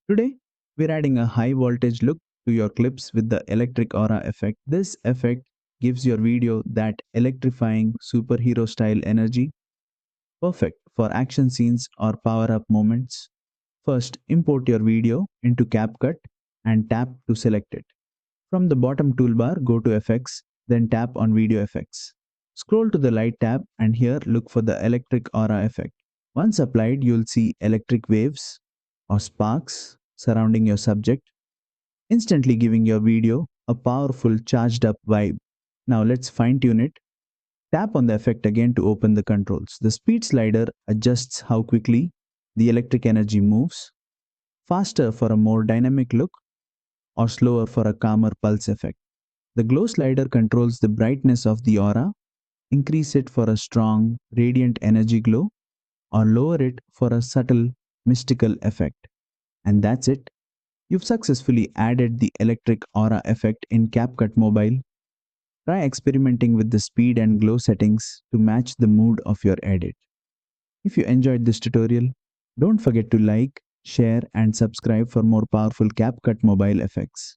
Today, we're adding a high voltage look to your clips with the electric aura effect. This effect gives your video that electrifying superhero style energy, perfect for action scenes or power up moments. First, import your video into CapCut and tap to select it. From the bottom toolbar, go to Effects, then tap on Video Effects. Scroll to the Light tab and here look for the electric aura effect. Once applied, you'll see electric waves or sparks surrounding your subject, instantly giving your video a powerful charged up vibe. Now let's fine tune it. Tap on the effect again to open the controls. The speed slider adjusts how quickly the electric energy moves, faster for a more dynamic look or slower for a calmer pulse effect. The glow slider controls the brightness of the aura, increase it for a strong, radiant energy glow, or lower it for a subtle, mystical effect. And that's it. You've successfully added the electric aura effect in CapCut Mobile. Try experimenting with the speed and glow settings to match the mood of your edit. If you enjoyed this tutorial, don't forget to like, share, and subscribe for more powerful CapCut Mobile effects.